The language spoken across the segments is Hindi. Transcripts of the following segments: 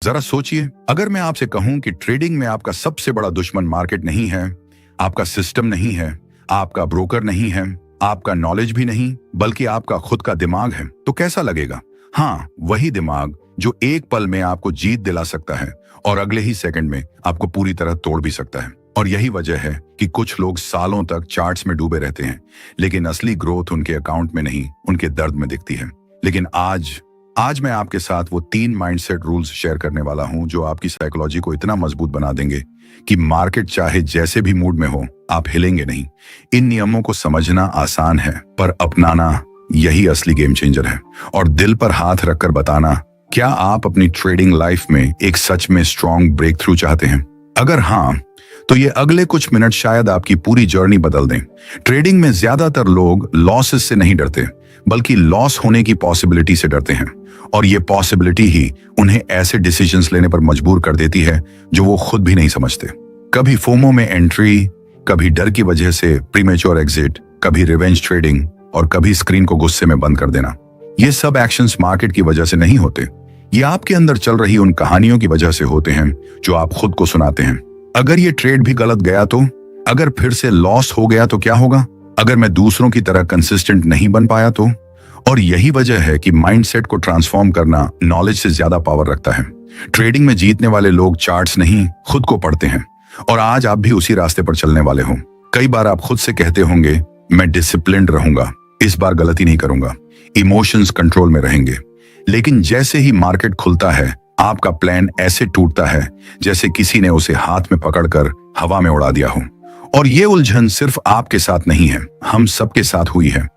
जरा सोचिए, अगर मैं आपसे कहूं कि ट्रेडिंग में आपका सबसे बड़ा दुश्मन मार्केट नहीं है, आपका सिस्टम नहीं है, आपका ब्रोकर नहीं है, आपका नॉलेज भी नहीं, बल्कि आपका खुद का दिमाग है, तो कैसा लगेगा? हाँ, वही दिमाग जो एक पल में आपको जीत दिला सकता है और अगले ही सेकंड में आपको पूरी तरह तोड़ भी सकता है। और यही वजह है कि कुछ लोग सालों तक चार्ट्स में डूबे रहते हैं, लेकिन असली ग्रोथ उनके अकाउंट में नहीं, उनके दर्द में दिखती है। लेकिन आज मैं आपके साथ वो 3 माइंडसेट रूल्स शेयर करने वाला हूं जो आपकी साइकोलॉजी को इतना मजबूत बना देंगे कि मार्केट चाहे जैसे भी मूड में हो, आप हिलेंगे नहीं। इन नियमों को समझना आसान है, पर अपनाना यही असली गेम चेंजर है। और दिल पर हाथ रखकर बताना, क्या आप अपनी ट्रेडिंग लाइफ में एक सच में स्ट्रॉन्ग ब्रेक थ्रू चाहते हैं? अगर हाँ, तो ये अगले कुछ मिनट शायद आपकी पूरी जर्नी बदल दें। ट्रेडिंग में ज्यादातर लोग लॉसेस से नहीं डरते, बल्कि लॉस होने की पॉसिबिलिटी से डरते हैं। और ये पॉसिबिलिटी ही उन्हें ऐसे डिसीजंस लेने पर मजबूर कर देती है जो वो खुद भी नहीं समझते। कभी फोमो में एंट्री, कभी डर की वजह से प्रीमेच्योर एग्जिट, कभी रिवेंज ट्रेडिंग और कभी स्क्रीन को गुस्से में बंद कर देना। ये सब एक्शंस मार्केट की वजह से नहीं होते, ये आपके अंदर चल रही उन कहानियों की वजह से होते हैं जो आप खुद को सुनाते हैं। अगर ये ट्रेड भी गलत गया तो? अगर फिर से लॉस हो गया तो क्या होगा? अगर मैं दूसरों की तरह कंसिस्टेंट नहीं बन पाया तो? और यही वजह है कि माइंडसेट को ट्रांसफॉर्म करना नॉलेज से ज्यादा पावर रखता है। ट्रेडिंग में जीतने वाले लोग चार्ट्स नहीं, खुद को पढ़ते हैं। और आज आप भी उसी रास्ते पर चलने वाले हो। कई बार आप खुद से कहते होंगे, मैं डिसिप्लिन्ड रहूंगा, इस बार गलती नहीं करूंगा, इमोशंस कंट्रोल में रहेंगे। लेकिन जैसे ही मार्केट खुलता है, आपका प्लान ऐसे टूटता है जैसे किसी ने उसे हाथ में पकड़कर हवा में उड़ा दिया हो। और ये उलझन सिर्फ आपके साथ नहीं है, हम सबके साथ हुई है।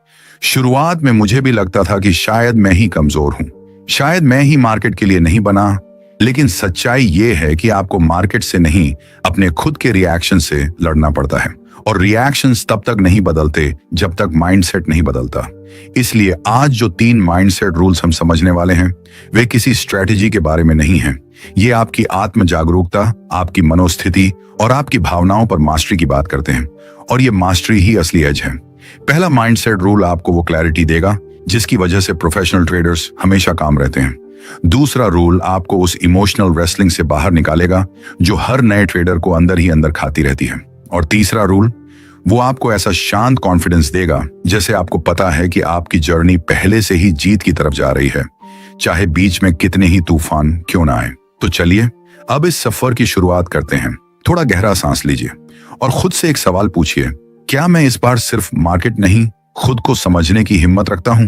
शुरुआत में मुझे भी लगता था कि शायद मैं ही कमजोर हूं, शायद मैं ही मार्केट के लिए नहीं बना। लेकिन सच्चाई ये है कि आपको मार्केट से नहीं, अपने खुद के रिएक्शन से लड़ना पड़ता है। और रिएक्शंस तब तक नहीं बदलते जब तक माइंडसेट नहीं बदलता। इसलिए आज जो 3 माइंडसेट रूल्स हम समझने वाले हैं, वे किसी स्ट्रेटेजी के बारे में नहीं हैं। ये आपकी आत्म जागरूकता, आपकी मनोस्थिति और आपकी भावनाओं पर मास्टरी की बात करते हैं। और ये मास्टरी ही असली एज है। पहला माइंडसेट रूल आपको वो क्लैरिटी देगा जिसकी वजह से प्रोफेशनल ट्रेडर्स हमेशा काम रहते हैं। दूसरा रूल आपको उस इमोशनल रेसलिंग से बाहर निकालेगा जो हर नए ट्रेडर को अंदर ही अंदर खाती रहती है। और तीसरा रूल, वो आपको ऐसा शांत कॉन्फिडेंस देगा जैसे आपको पता है कि आपकी जर्नी पहले से ही जीत की तरफ जा रही है, चाहे बीच में कितने ही तूफान क्यों ना आए। तो चलिए अब इस सफर की शुरुआत करते हैं। थोड़ा गहरा सांस लीजिए और खुद से एक सवाल पूछिए, क्या मैं इस बार सिर्फ मार्केट नहीं, खुद को समझने की हिम्मत रखता हूं?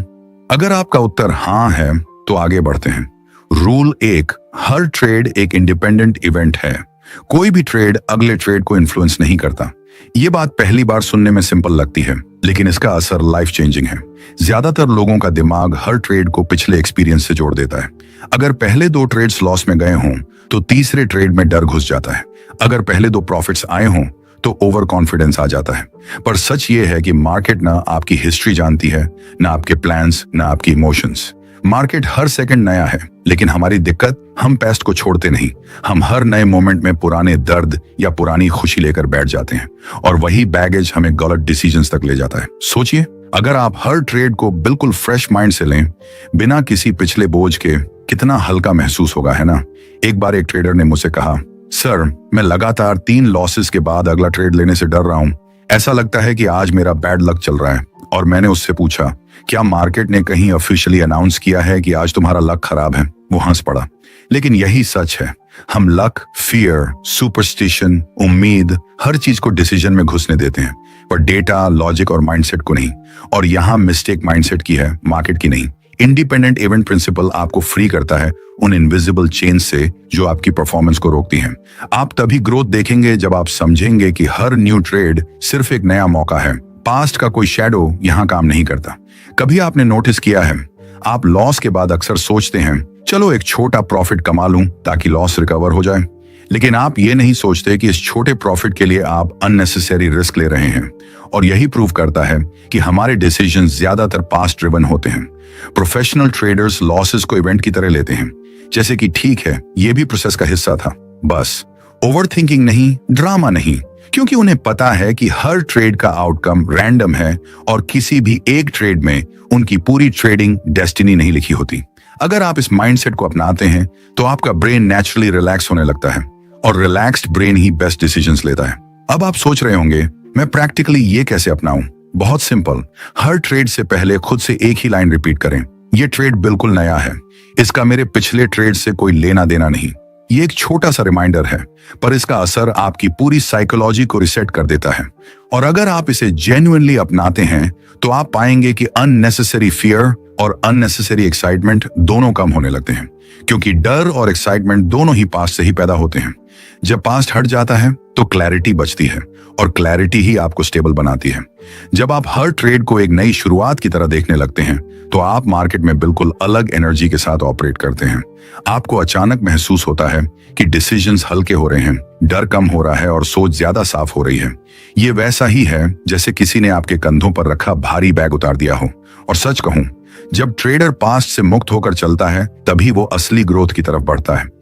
अगर आपका उत्तर हाँ है तो आगे बढ़ते हैं। रूल 1, हर ट्रेड एक इंडिपेंडेंट इवेंट है। कोई भी ट्रेड अगले ट्रेड को इन्फ्लुएंस नहीं करता। ये बात पहली बार सुनने में सिंपल लगती है, लेकिन इसका असर लाइफ चेंजिंग है। ज्यादातर लोगों का दिमाग हर ट्रेड को पिछले एक्सपीरियंस से जोड़ देता है। अगर पहले 2 ट्रेड्स लॉस में गए हों तो तीसरे ट्रेड में डर घुस जाता है। अगर पहले 2 प्रॉफिट्स आए हों तो ओवर कॉन्फिडेंस आ जाता है। पर सच ये है कि मार्केट ना आपकी हिस्ट्री जानती है, ना आपके प्लान्स, ना आपकी इमोशंस। मार्केट हर सेकंड नया है, लेकिन हमारी दिक्कत, हम पास्ट को छोड़ते नहीं। हम हर नए मोमेंट में पुराने दर्द या पुरानी खुशी लेकर बैठ जाते हैं और वही बैगेज हमें गलत डिसीजंस तक ले जाता है। सोचिए, अगर आप हर ट्रेड को बिल्कुल फ्रेश माइंड से लें, बिना किसी पिछले बोझ के, कितना हल्का महसूस होगा, है ना? एक बार एक ट्रेडर ने मुझसे कहा, सर, मैं लगातार 3 लॉसेस के बाद अगला ट्रेड लेने से डर रहा हूं। ऐसा लगता है कि आज मेरा बैड लक चल रहा है। और मैंने उससे पूछा, क्या मार्केट ने कहीं ऑफिशियली अनाउंस किया है कि आज तुम्हारा लक खराब है? वो हंस पड़ा। लेकिन यही सच है, हम लक, फियर, सुपरस्टिशन, उम्मीद, हर चीज को डिसीजन में घुसने देते हैं, पर डेटा, लॉजिक और माइंडसेट को नहीं। और यहाँ मिस्टेक माइंडसेट की है, मार्केट की नहीं। इंडिपेंडेंट इवेंट प्रिंसिपल आपको फ्री करता है उन इनविजिबल चेन से जो आपकी परफॉर्मेंस को रोकती हैं। आप तभी ग्रोथ देखेंगे जब आप समझेंगे कि हर न्यू ट्रेड सिर्फ एक नया मौका है। पास्ट का कोई शैडो यहाँ काम नहीं करता। कभी आपने नोटिस किया है, आप लॉस के बाद अक्सर सोचते हैं, चलो एक छोटा प्रॉफिट कमा लूं ताकि लॉस रिकवर हो जाए। लेकिन आप ये नहीं सोचते कि इस छोटे प्रॉफिट के लिए आप अननेसेसरी रिस्क ले रहे हैं। और यही प्रूव करता है कि हमारे डिसीजंस ज्यादातर पास्ट ड्रिवन होते हैं। प्रोफेशनल ट्रेडर्स लॉसेस को इवेंट की तरह लेते हैं, जैसे कि ठीक है, ये भी प्रोसेस का हिस्सा था। बस ओवरथिंकिंग नहीं, ड्रामा नहीं, क्योंकि उन्हें पता है कि हर ट्रेड का आउटकम रैंडम है और किसी भी एक ट्रेड में उनकी पूरी ट्रेडिंग डेस्टिनी नहीं लिखी होती। अगर आप इस माइंडसेट को अपनाते हैं तो आपका ब्रेन नेचुरली रिलैक्स होने लगता है और रिलैक्स्ड ब्रेन ही बेस्ट डिसीजंस लेता है। अब आप सोच रहे होंगे मैं प्रैक्टिकली ये कैसे अपनाऊं? बहुत सिंपल, हर ट्रेड से पहले खुद से एक ही लाइन रिपीट करें, ये ट्रेड बिल्कुल नया है, इसका मेरे पिछले ट्रेड से कोई लेना देना नहीं। ये एक छोटा सा रिमाइंडर है, पर इसका असर आपकी पूरी साइकोलॉजी को रिसेट कर देता है। और अगर आप इसे जेन्युइनली अपनाते हैं तो आप पाएंगे कि अननेसेसरी फियर और अननेसेसरी एक्साइटमेंट दोनों कम होने लगते हैं, क्योंकि डर और एक्साइटमेंट दोनों ही पास्ट से ही पैदा होते हैं। जब पास्ट हट जाता है तो क्लैरिटी बचती है और क्लैरिटी ही आपको स्टेबल बनाती है। जब आप हर ट्रेड को एक नई शुरुआत की तरह देखने लगते हैं तो आप मार्केट में बिल्कुल अलग एनर्जी के साथ ऑपरेट करते हैं। आपको अचानक महसूस होता है कि डिसीजंस हल्के हो रहे हैं, डर कम हो रहा है और सोच ज्यादा साफ हो रही है। ये वैसा ही है जैसे किसी ने आपके कंधों पर रखा भारी बैग उतार दिया हो। और सच कहूं, जब ट्रेडर पास्ट से मुक्त होकर चलता है तभी वो असली ग्रोथ की तरफ बढ़ता है।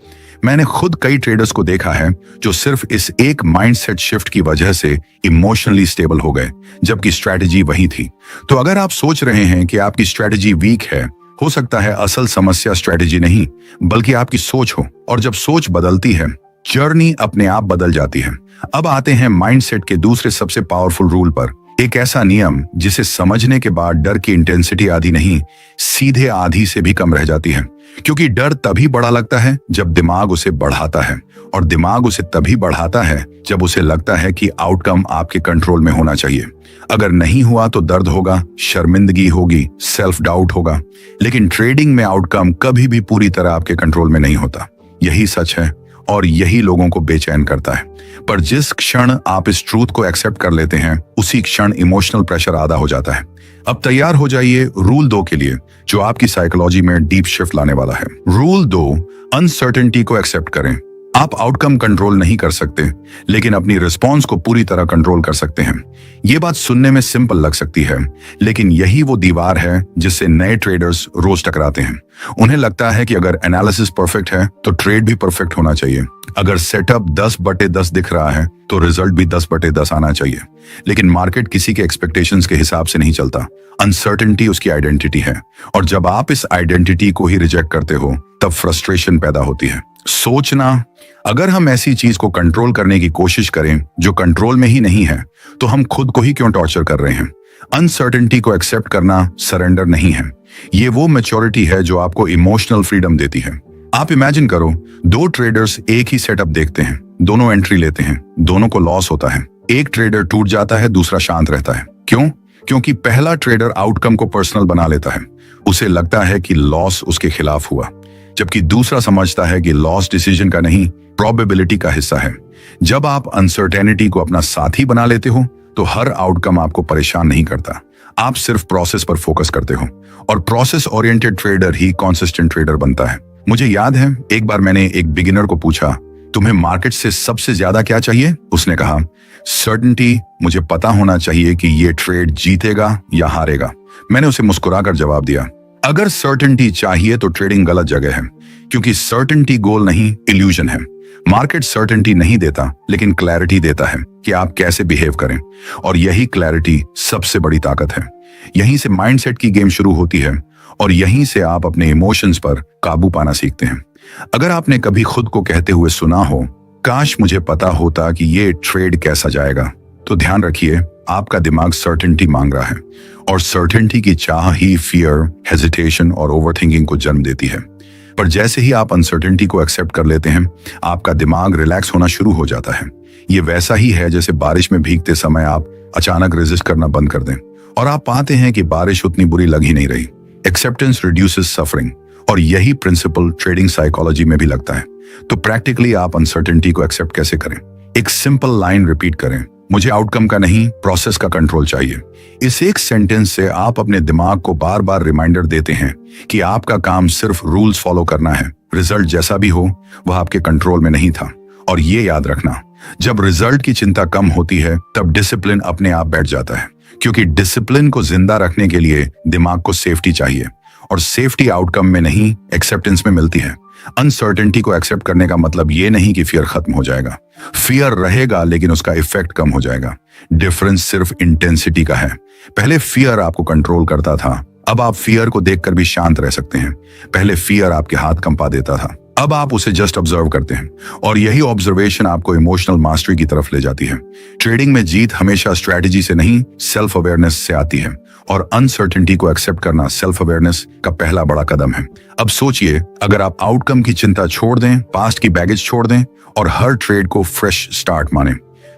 मैंने खुद कई ट्रेडर्स को देखा है जो सिर्फ इस एक माइंडसेट शिफ्ट की वजह से इमोशनली स्टेबल हो गए, जबकि स्ट्रैटेजी वही थी। तो अगर आप सोच रहे हैं कि आपकी स्ट्रैटेजी वीक है, हो सकता है असल समस्या स्ट्रैटेजी नहीं बल्कि आपकी सोच हो। और जब सोच बदलती है, जर्नी अपने आप बदल जाती है। अब आते हैं माइंडसेट के दूसरे सबसे पावरफुल रूल पर, एक ऐसा नियम जिसे समझने के बाद डर की इंटेंसिटी आधी नहीं, सीधे आधी से भी कम रह जाती है। क्योंकि डर तभी बड़ा लगता है जब दिमाग उसे बढ़ाता है, और दिमाग उसे तभी बढ़ाता है जब उसे लगता है कि आउटकम आपके कंट्रोल में होना चाहिए। अगर नहीं हुआ तो दर्द होगा, शर्मिंदगी होगी, सेल्फ डाउट होगा। लेकिन ट्रेडिंग में आउटकम कभी भी पूरी तरह आपके कंट्रोल में नहीं होता। यही सच है और यही लोगों को बेचैन करता है। पर जिस क्षण आप इस ट्रूथ को एक्सेप्ट कर लेते हैं, उसी क्षण इमोशनल प्रेशर आधा हो जाता है। अब तैयार हो जाइए रूल 2 के लिए, जो आपकी साइकोलॉजी में डीप शिफ्ट लाने वाला है। रूल 2, अनसर्टेनिटी को एक्सेप्ट करें। आप आउटकम कंट्रोल नहीं कर सकते, लेकिन अपनी रिस्पॉन्स को पूरी तरह कंट्रोल कर सकते हैं। ये बात सुनने में सिंपल लग सकती है, लेकिन यही वो दीवार है जिससे नए ट्रेडर्स रोज टकराते हैं। उन्हें लगता है कि अगर एनालिसिस परफेक्ट है तो ट्रेड भी परफेक्ट होना चाहिए। अगर सेटअप 10/10 दिख रहा है तो रिजल्ट भी 10/10 आना चाहिए। लेकिन मार्केट किसी के एक्सपेक्टेशंस के हिसाब से नहीं चलता। अनसर्टेनिटी उसकी आइडेंटिटी है, और जब आप इस आइडेंटिटी को ही रिजेक्ट करते हो तब फ्रस्ट्रेशन पैदा होती है। सोचना, अगर हम ऐसी चीज को कंट्रोल करने की कोशिश करें जो कंट्रोल में ही नहीं है, तो हम खुद को ही क्यों टॉर्चर कर रहे हैं? अनसर्टेनिटी को एक्सेप्ट करना सरेंडर नहीं है, ये वो मैच्योरिटी है जो आपको इमोशनल फ्रीडम देती है। आप इमेजिन करो, 2 ट्रेडर्स एक ही सेटअप देखते हैं, दोनों एंट्री लेते हैं, दोनों को लॉस होता है। एक ट्रेडर टूट जाता है, दूसरा शांत रहता है। क्यों? क्योंकि पहला ट्रेडर आउटकम को पर्सनल बना लेता है। उसे लगता है कि लॉस उसके खिलाफ हुआ, जबकि दूसरा समझता है कि लॉस डिसीजन का नहीं, प्रोबेबिलिटी का हिस्सा है। जब आप अनसर्टेनिटी को अपना साथी बना लेते हो तो हर आउटकम आपको परेशान नहीं करता। आप सिर्फ प्रोसेस पर फोकस करते हो, और प्रोसेस ओरिएंटेड ट्रेडर ही कंसिस्टेंट ट्रेडर बनता है। मुझे याद है, एक बार मैंने एक बिगिनर को पूछा, तुम्हें मार्केट से सबसे ज्यादा क्या चाहिए? उसने कहा, सर्टेनिटी। मुझे पता होना चाहिए कि ये ट्रेड जीतेगा या हारेगा। मैंने उसे मुस्कुराकर जवाब दिया, अगर सर्टेनिटी चाहिए तो ट्रेडिंग गलत जगह है, क्योंकि सर्टेनिटी गोल नहीं, इल्यूजन है। मार्केट सर्टेनिटी नहीं देता, लेकिन क्लैरिटी देता है कि आप कैसे बिहेव करें, और यही क्लैरिटी सबसे बड़ी ताकत है। यहीं से माइंडसेट की गेम शुरू होती है, और यहीं से आप अपने इमोशंस पर काबू पाना सीखते हैं। अगर आपने कभी खुद को कहते हुए सुना हो, काश मुझे पता होता कि ये ट्रेड कैसा जाएगा, तो ध्यान रखिए, आपका दिमाग सर्टेनिटी मांग रहा है, और सर्टेनिटी की चाह ही फियर, हेजिटेशन और ओवरथिंकिंग को जन्म देती है। पर जैसे ही आप अनसर्टेनिटी को एक्सेप्ट कर लेते हैं, आपका दिमाग रिलैक्स होना शुरू हो जाता है। ये वैसा ही है जैसे बारिश में भीगते समय आप अचानक रेजिस्ट करना बंद कर दें, और आप पाते हैं कि बारिश उतनी बुरी लग ही नहीं रही। एक्सेप्टेंस रिड्यूसेस सफरिंग, और यही प्रिंसिपल ट्रेडिंग साइकोलॉजी में भी लगता है। तो प्रैक्टिकली आप अनसर्टेनिटी को एक्सेप्ट कैसे करें? एक सिंपल लाइन रिपीट करें, मुझे आउटकम का नहीं, प्रोसेस का कंट्रोल चाहिए। इस एक सेंटेंस से आप अपने दिमाग को बार बार रिमाइंडर देते हैं कि आपका काम सिर्फ रूल्स फॉलो करना है। रिजल्ट जैसा भी हो, वह आपके कंट्रोल में नहीं था। और ये याद रखना, जब रिजल्ट की चिंता कम होती है तब डिसिप्लिन अपने आप बैठ जाता है, क्योंकि डिसिप्लिन को जिंदा रखने के लिए दिमाग को सेफ्टी चाहिए, और सेफ्टी आउटकम में नहीं, एक्सेप्टेंस में मिलती है। अनसर्टेनिटी को एक्सेप्ट करने का मतलब ये नहीं कि फियर खत्म हो जाएगा। फियर रहेगा, लेकिन उसका इफेक्ट कम हो जाएगा। डिफरेंस सिर्फ इंटेंसिटी का है। पहले फियर आपको कंट्रोल करता था, अब आप फियर को देखकर भी शांत रह सकते हैं। पहले फियर आपके हाथ कंपा देता था, अब आप उसे जस्ट ऑब्जर्व करते हैं और यही ऑब्जर्वेशन आपको इमोशनल मास्टरी की तरफ ले जाती है। ट्रेडिंग में जीत हमेशा स्ट्रेटजी से नहीं, सेल्फ अवेयरनेस से आती है और अनसर्टेनिटी को एक्सेप्ट करना सेल्फ अवेयरनेस का पहला बड़ा कदम है। अब सोचिए, अगर आप आउटकम की चिंता छोड़ दें, पास्ट की बैगेज छोड़ दें और हर ट्रेड को फ्रेश स्टार्ट माने,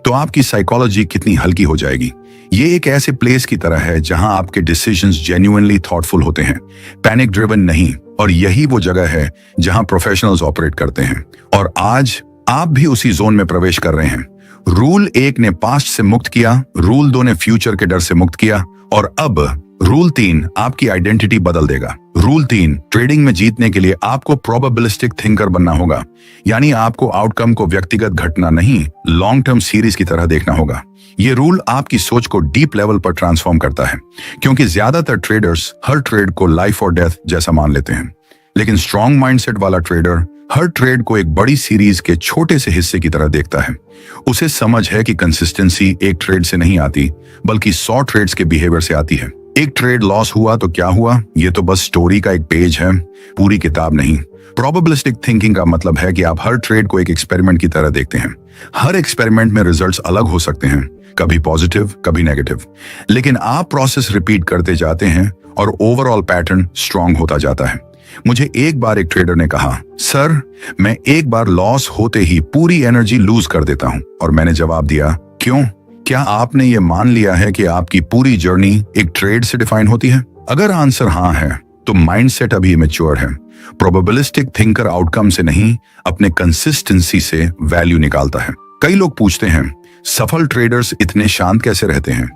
तो आपकी साइकोलॉजी कितनी हल्की हो जाएगी। ये एक ऐसे प्लेस की तरह है जहां आपके डिसीजंस जेन्युइनली थॉटफुल होते हैं, पैनिक ड्रिवन नहीं। और यही वो जगह है जहां प्रोफेशनल्स ऑपरेट करते हैं और आज आप भी उसी जोन में प्रवेश कर रहे हैं। रूल 1 ने पास्ट से मुक्त किया, रूल 2 ने फ्यूचर के डर से मुक्त किया और अब रूल 3 आपकी आइडेंटिटी बदल देगा। रूल 3, ट्रेडिंग में जीतने के लिए आपको प्रोबेबिलिस्टिक थिंकर बनना होगा, यानी आपको आउटकम को व्यक्तिगत घटना नहीं, लॉन्ग टर्म सीरीज की तरह देखना होगा। ये रूल आपकी सोच को डीप लेवल पर ट्रांसफॉर्म करता है, क्योंकि ज्यादातर ट्रेडर्स हर ट्रेड को लाइफ और डेथ जैसा मान लेते हैं, लेकिन स्ट्रॉन्ग माइंडसेट वाला ट्रेडर हर ट्रेड को एक बड़ी सीरीज के छोटे से हिस्से की तरह देखता है। उसे समझ है कि कंसिस्टेंसी एक ट्रेड से नहीं आती, बल्कि 100 ट्रेड्स के बिहेवियर से आती है। एक ट्रेड लॉस हुआ तो क्या हुआ, ये तो बस स्टोरी का एक पेज है, पूरी किताब नहीं। प्रोबेबिलिस्टिक थिंकिंग का मतलब है कि आप हर ट्रेड को एक एक्सपेरिमेंट की तरह देखते हैं। हर एक्सपेरिमेंट में रिजल्ट्स अलग हो सकते हैं, कभी पॉजिटिव कभी नेगेटिव, लेकिन आप प्रोसेस रिपीट करते जाते हैं और ओवरऑल पैटर्न स्ट्रांग होता जाता है। मुझे एक बार एक ट्रेडर ने कहा, सर मैं एक बार लॉस होते ही पूरी एनर्जी लूज कर देता हूं। और मैंने जवाब दिया, क्यों? क्या आपने ये मान लिया है कि आपकी पूरी जर्नी एक ट्रेड से डिफाइन होती है? अगर आंसर हाँ है तो माइंडसेट अभी इमेच्योर है। प्रोबेबिलिस्टिक थिंकर आउटकम से नहीं, अपने कंसिस्टेंसी से वैल्यू निकालता है। कई लोग पूछते हैं, सफल ट्रेडर्स इतने शांत कैसे रहते हैं?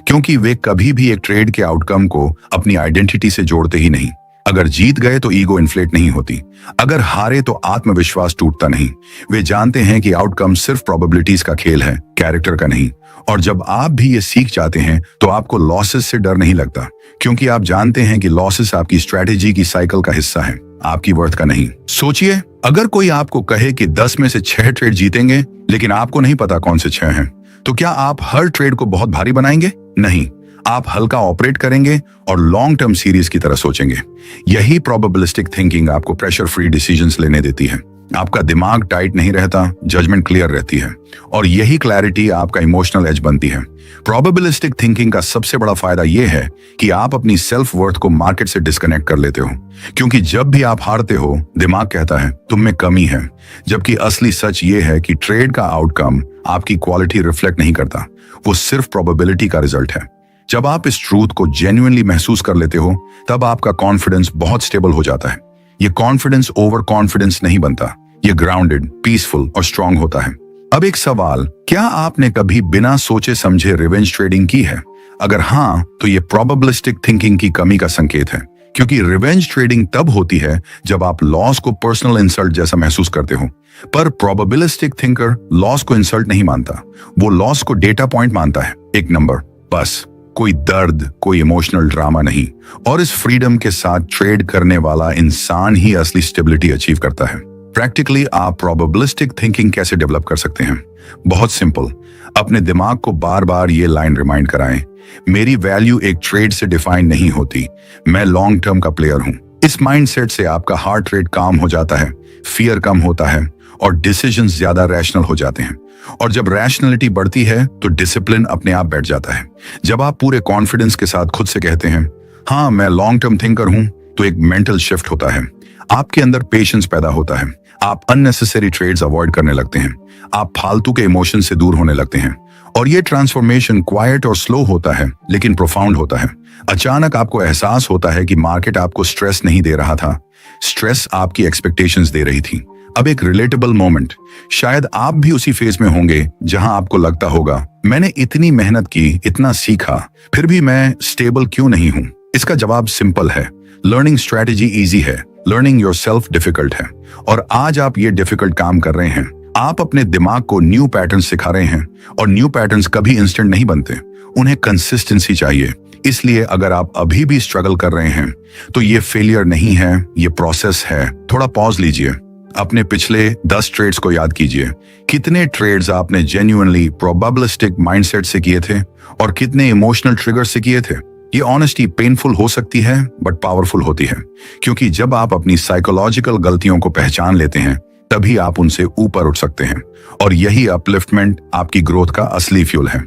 क्योंकि वे कभी भी एक ट्रेड के आउटकम को अपनी आइडेंटिटी से जोड़ते ही नहीं। अगर जीत गए तो ईगो इन्फ्लेट नहीं होती, अगर हारे तो आत्मविश्वास टूटता नहीं। वे जानते हैं कि आउटकम सिर्फ प्रोबेबिलिटीज का खेल है, कैरेक्टर का नहीं। और जब आप भी ये सीख जाते हैं तो आपको लॉसेस से डर नहीं लगता, क्योंकि आप जानते हैं कि लॉसेस आपकी स्ट्रेटेजी की साइकिल का हिस्सा है, आपकी वर्थ का नहीं। सोचिए, अगर कोई आपको कहे कि 10 में से 6 ट्रेड जीतेंगे, लेकिन आपको नहीं पता कौन से 6 हैं, तो क्या आप हर ट्रेड को बहुत भारी बनाएंगे? नहीं, आप हल्का ऑपरेट करेंगे और लॉन्ग टर्म सीरीज की तरह सोचेंगे। यही प्रोबेबिलिस्टिक थिंकिंग आपको प्रेशर फ्री डिसीजंस लेने देती है। आपका दिमाग टाइट नहीं रहता, जजमेंट क्लियर रहती है और यही क्लैरिटी आपका इमोशनल एज बनती है। प्रोबेबिलिस्टिक थिंकिंग का सबसे बड़ा फायदा यह है कि आप अपनी सेल्फ वर्थ को मार्केट से डिस्कनेक्ट कर लेते हो, क्योंकि जब भी आप हारते हो दिमाग कहता है तुम में कमी है, जबकि असली सच ये है कि ट्रेड का आउटकम आपकी क्वालिटी रिफ्लेक्ट नहीं करता, वो सिर्फ प्रोबेबिलिटी का रिजल्ट है। जब आप इस ट्रूथ को जेन्युइनली महसूस कर लेते हो, तब आपका कॉन्फिडेंस बहुत स्टेबल हो जाता है। ये कॉन्फिडेंस ओवर कॉन्फिडेंस नहीं बनता, ये ग्राउंडेड, पीसफुल और स्ट्रांग होता है। अब एक सवाल, क्या आपने कभी बिना सोचे समझे रिवेंज ट्रेडिंग की है? अगर हाँ, तो ये प्रोबेबिलिस्टिक थिंकिंग की कमी का संकेत है, क्योंकि रिवेंज ट्रेडिंग तब होती है जब आप लॉस को पर्सनल इंसल्ट जैसा महसूस करते हो। पर प्रोबेबिलिस्टिक थिंकर लॉस को इंसल्ट नहीं मानता, वो लॉस को डेटा पॉइंट मानता है, एक नंबर बस। कोई दर्द, कोई इमोशनल ड्रामा नहीं। और इस फ्रीडम के साथ ट्रेड करने वाला इंसान ही असली स्टेबिलिटी अचीव करता है। प्रैक्टिकली आप प्रोबेबिलिस्टिक थिंकिंग कैसे डेवलप कर सकते हैं? बहुत सिंपल, अपने दिमाग को बार बार ये लाइन रिमाइंड कराएं, मेरी वैल्यू एक ट्रेड से डिफाइन नहीं होती, मैं लॉन्ग टर्म का प्लेयर हूं। इस माइंडसेट से आपका हार्ट रेट काम हो जाता है, फियर कम होता है और डिसीजंस ज्यादा रैशनल हो जाते हैं। और जब रैशनलिटी बढ़ती है तो डिसिप्लिन अपने आप बैठ जाता है। जब आप पूरे कॉन्फिडेंस के साथ खुद से कहते हैं, हाँ मैं लॉन्ग टर्म थिंकर हूं, तो एक मेंटल शिफ्ट होता है। आपके अंदर पेशेंस पैदा होता है, आप अननेसेसरी ट्रेड्स अवॉइड करने लगते हैं, आप फालतू के इमोशन से दूर होने लगते हैं। और ये ट्रांसफॉर्मेशन क्वाइट और स्लो होता है, लेकिन प्रोफाउंड होता है। अचानक आपको एहसास होता है कि मार्केट आपको स्ट्रेस नहीं दे रहा था, स्ट्रेस आपकी एक्सपेक्टेशंस दे रही थी। अब एक रिलेटेबल मोमेंट, शायद आप भी उसी फेज में होंगे जहां आपको लगता होगा, मैंने इतनी मेहनत की, इतना सीखा, फिर भी मैं स्टेबल क्यों नहीं हूं? इसका जवाब सिंपल है, लर्निंग स्ट्रेटेजी इजी है, लर्निंग योरसेल्फ डिफिकल्ट है। और आज आप ये डिफिकल्ट काम कर रहे हैं। आप अपने दिमाग को न्यू पैटर्न्स सिखा रहे हैं, और न्यू पैटर्न्स कभी इंस्टेंट नहीं बनते, उन्हें कंसिस्टेंसी चाहिए। इसलिए अगर आप अभी भी स्ट्रगल कर रहे हैं तो ये फेलियर नहीं है, ये प्रोसेस है। थोड़ा पॉज लीजिए, अपने पिछले 10 ट्रेड्स को याद कीजिए। कितने ट्रेड्स आपने जेन्युइनली प्रोबेबिलिस्टिक माइंडसेट से किए थे और कितने इमोशनल ट्रिगर से किए थे? ये ऑनेस्टी पेनफुल हो सकती है बट पावरफुल होती है, क्योंकि जब आप अपनी साइकोलॉजिकल गलतियों को पहचान लेते हैं तभी आप उनसे ऊपर उठ सकते हैं, और यही अपलिफ्टमेंट आपकी ग्रोथ का असली फ्यूल है।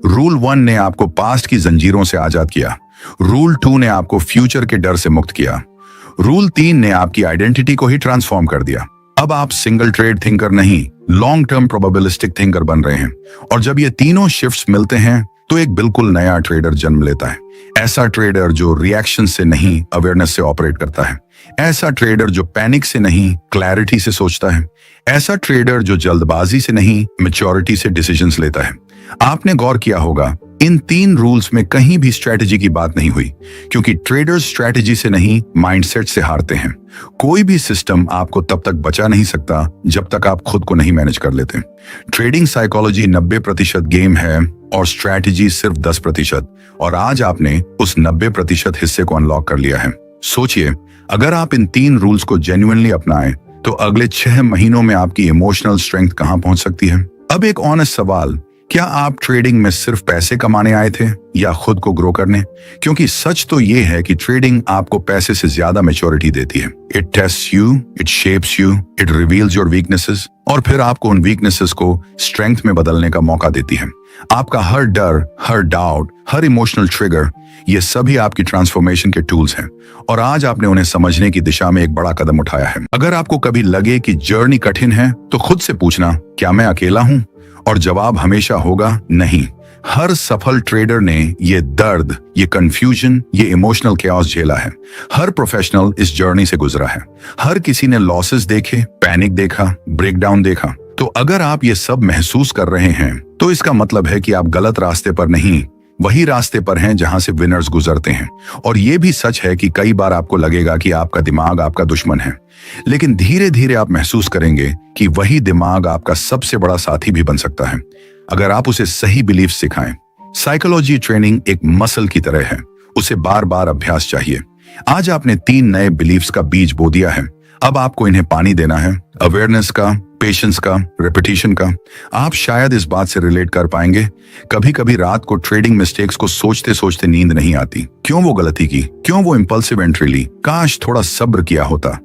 रूल 1 ने आपको पास्ट की जंजीरों से आजाद किया। रूल 2 ने आपको फ्यूचर के डर से मुक्त किया। रूल 3 ने आपकी आइडेंटिटी को ही ट्रांसफॉर्म कर दिया। अब आप सिंगल ट्रेड थिंकर नहीं, लॉन्ग टर्म प्रोबेबिलिस्टिक थिंकर बन रहे हैं, और जब ये तीनों शिफ्ट्स मिलते हैं तो एक बिल्कुल नया ट्रेडर जन्म लेता है। ऐसा ट्रेडर जो रिएक्शन से नहीं अवेयरनेस से ऑपरेट करता है। ऐसा ट्रेडर जो पैनिक से नहीं क्लैरिटी से सोचता है। ऐसा ट्रेडर जो जल्दबाजी से नहीं मैच्योरिटी से डिसीजंस लेता है। आपने गौर किया होगा, इन 3 रूल्स में कहीं भी स्ट्रेटजी की बात नहीं हुई, क्योंकि ट्रेडर्स स्ट्रेटजी से नहीं माइंडसेट से हारते हैं। कोई भी सिस्टम आपको तब तक बचा नहीं सकता जब तक आप खुद को नहीं मैनेज कर लेते। ट्रेडिंग साइकोलॉजी 90% गेम है और स्ट्रेटजी सिर्फ 10%, और आज आपने उस 90% हिस्से को अनलॉक कर लिया है। सोचिए, अगर आप इन 3 रूल्स को जेन्युइनली अपनाएं तो अगले 6 महीनों में आपकी इमोशनल स्ट्रेंथ कहां पहुंच सकती है। अब एक ऑनेस्ट सवाल, क्या आप ट्रेडिंग में सिर्फ पैसे कमाने आए थे या खुद को ग्रो करने? क्योंकि सच तो ये है कि ट्रेडिंग आपको पैसे से ज्यादा मैच्योरिटी देती है। It tests you, it shapes you, it reveals your weaknesses, और फिर आपको उन वीकनेसेस को स्ट्रेंथ में बदलने का मौका देती है। आपका हर डर, हर डाउट, हर इमोशनल ट्रिगर, ये सभी आपकी ट्रांसफॉर्मेशन के टूल्स हैं, और आज आपने उन्हें समझने की दिशा में एक बड़ा कदम उठाया है। अगर आपको कभी लगे कि जर्नी कठिन है तो खुद से पूछना, क्या मैं अकेला हूं? और जवाब हमेशा होगा नहीं। हर सफल ट्रेडर ने ये दर्द, ये कंफ्यूजन, ये इमोशनल कैओस झेला है। हर प्रोफेशनल इस जर्नी से गुजरा है। हर किसी ने लॉसेस देखे, पैनिक देखा, ब्रेकडाउन देखा। तो अगर आप ये सब महसूस कर रहे हैं तो इसका मतलब है कि आप गलत रास्ते पर नहीं, वही रास्ते पर हैं जहां से विनर्स गुजरते हैं। और ये भी सच है कि कई बार आपको लगेगा कि आपका दिमाग आपका दुश्मन है, लेकिन धीरे धीरे आप महसूस करेंगे कि वही दिमाग आपका सबसे बड़ा साथी भी बन सकता है, अगर आप उसे सही बिलीफ सिखाएं। साइकोलॉजी ट्रेनिंग एक मसल की तरह है, उसे बार बार अभ्यास चाहिए। आज आपने 3 नए बिलीफ्स का बीज बो दिया है, अब आपको इन्हें पानी देना है। अवेयरनेस का, पेशेंस का, रिपीटिशन का। आप शायद इस बात से रिलेट कर पाएंगे, कभी कभी रात को ट्रेडिंग मिस्टेक्स को सोचते सोचते नींद नहीं आती। क्यों वो गलती की, क्यों वो इंपल्सिव एंट्री ली, काश थोड़ा सब्र किया होता।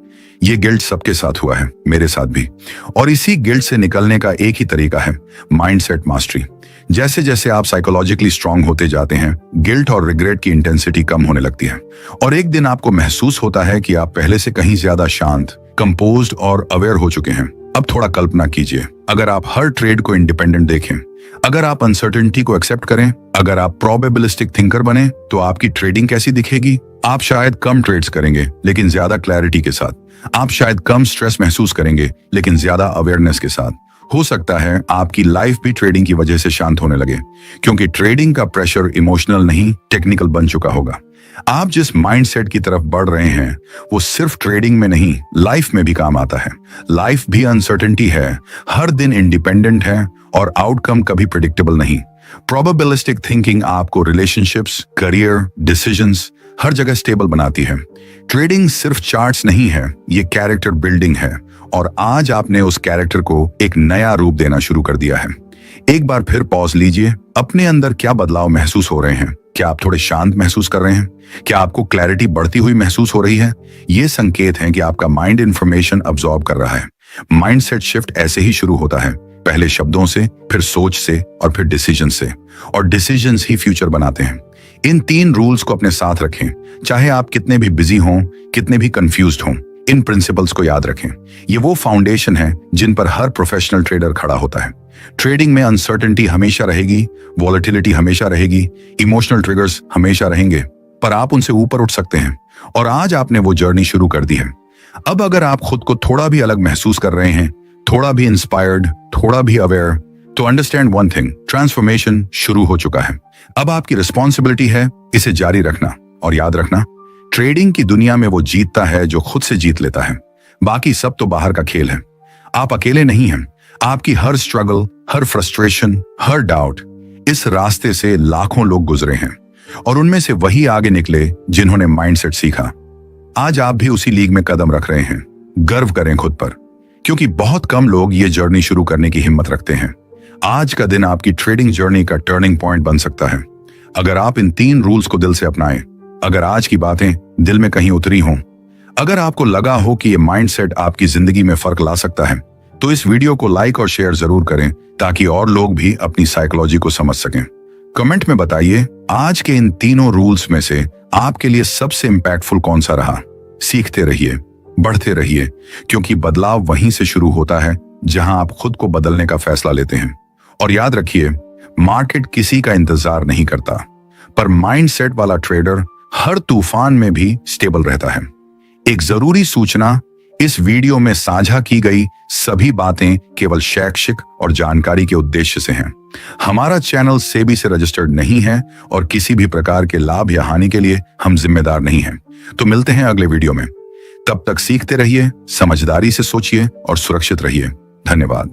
ये गिल्ट सबके साथ हुआ है, मेरे साथ भी। और इसी गिल्ट से निकलने का एक ही तरीका है, माइंडसेट मास्टरी। जैसे जैसे आप साइकोलॉजिकली स्ट्रांग होते जाते हैं, गिल्ट और रिग्रेट की इंटेंसिटी कम होने लगती है, और एक दिन आपको महसूस होता है कि आप पहले से कहीं ज्यादा शांत, कंपोज्ड और अवेयर हो चुके हैं। अब थोड़ा कल्पना कीजिए, अगर आप हर ट्रेड को इंडिपेंडेंट देखें, अगर आप अनसर्टेनिटी को एक्सेप्ट करें, अगर आप प्रोबेबिलिस्टिक थिंकर बने, तो आपकी ट्रेडिंग कैसी दिखेगी? आप शायद कम ट्रेड्स करेंगे लेकिन ज्यादा क्लैरिटी के साथ। आप शायद कम स्ट्रेस महसूस करेंगे लेकिन ज्यादा अवेयरनेस के साथ। हो सकता है आपकी लाइफ भी ट्रेडिंग की वजह से शांत होने लगे, क्योंकि ट्रेडिंग का प्रेशर इमोशनल नहीं टेक्निकल बन चुका होगा। आप जिस माइंडसेट की तरफ बढ़ रहे हैं वो सिर्फ ट्रेडिंग में नहीं, लाइफ में भी काम आता है। लाइफ भी अनसर्टेनिटी है, हर दिन इंडिपेंडेंट है, और आउटकम कभी प्रिडिक्टेबल नहीं। प्रोबेबिलिस्टिक थिंकिंग आपको रिलेशनशिप्स, करियर, डिसीजंस हर जगह स्टेबल बनाती है। ट्रेडिंग सिर्फ चार्ट्स नहीं है, ये कैरेक्टर बिल्डिंग है, और आज आपने उस कैरेक्टर को एक नया रूप देना शुरू कर दिया है। एक बार फिर पॉज लीजिए, अपने अंदर क्या बदलाव महसूस हो रहे हैं? क्या आप थोड़े शांत महसूस कर रहे हैं? क्या आपको क्लैरिटी बढ़ती हुई महसूस हो रही है? ये संकेत हैं कि आपका माइंड इंफॉर्मेशन अब्सॉर्ब कर रहा है। माइंडसेट शिफ्ट ऐसे ही शुरू होता है, पहले शब्दों से, फिर सोच से, और फिर डिसीजन से, और डिसीजंस ही फ्यूचर बनाते हैं। इन 3 रूल्स को अपने साथ रखें, चाहे आप कितने भी बिजी हों, कितने भी कंफ्यूज्ड हों। इन प्रिंसिपल्स को याद रखें, ये वो फाउंडेशन है जिन पर हर प्रोफेशनल ट्रेडर खड़ा होता है। ट्रेडिंग में अनसर्टेनिटी हमेशा रहेगी, वॉलेटिलिटी हमेशा रहेगी, इमोशनल ट्रिगर्स हमेशा रहेंगे, पर आप उनसे ऊपर उठ सकते हैं, और आज आपने वो जर्नी शुरू कर दी है। अब अगर आप खुद को थोड़ा भी अलग महसूस कर रहे हैं, थोड़ा भी इंस्पायर्ड, थोड़ा भी अवेयर, तो अंडरस्टैंड वन थिंग, ट्रांसफॉर्मेशन शुरू हो चुका है। अब आपकी रिस्पॉन्सिबिलिटी है इसे जारी रखना, और याद रखना, ट्रेडिंग की दुनिया में वो जीतता है जो खुद से जीत लेता है, बाकी सब तो बाहर का खेल है। आप अकेले नहीं हैं, आपकी हर स्ट्रगल, हर फ्रस्ट्रेशन, हर डाउट, इस रास्ते से लाखों लोग गुजरे हैं, और उनमें से वही आगे निकले जिन्होंने माइंडसेट सीखा। आज आप भी उसी लीग में कदम रख रहे हैं। गर्व करें खुद पर, क्योंकि बहुत कम लोग ये जर्नी शुरू करने की हिम्मत रखते हैं। आज का दिन आपकी ट्रेडिंग जर्नी का टर्निंग पॉइंट बन सकता है। अगर आप इन 3 रूल्स को दिल से अपनाएं, अगर आज की बातें दिल में कहीं उतरी हों, अगर आपको लगा हो कि ये माइंडसेट आपकी जिंदगी में फर्क ला सकता है, तो इस वीडियो को लाइक और शेयर जरूर करें ताकि और लोग भी अपनी साइकोलॉजी को समझ सकें। कमेंट में बताइए आज के इन तीनों रूल्स में से आपके लिए सबसे इंपैक्टफुल कौन सा रहा। सीखते रहिए, बढ़ते रहिए, क्योंकि बदलाव वहीं से शुरू होता है जहां आप खुद को बदलने का फैसला लेते हैं। और याद रखिए, मार्केट किसी का इंतजार नहीं करता, पर माइंडसेट वाला ट्रेडर हर तूफान में भी स्टेबल रहता है। एक जरूरी सूचना, इस वीडियो में साझा की गई सभी बातें केवल शैक्षिक और जानकारी के उद्देश्य से हैं। हमारा चैनल सेबी से रजिस्टर्ड नहीं है और किसी भी प्रकार के लाभ या हानि के लिए हम जिम्मेदार नहीं हैं। तो मिलते हैं अगले वीडियो में। तब तक सीखते रहिए, समझदारी से सोचिए और सुरक्षित रहिए। धन्यवाद।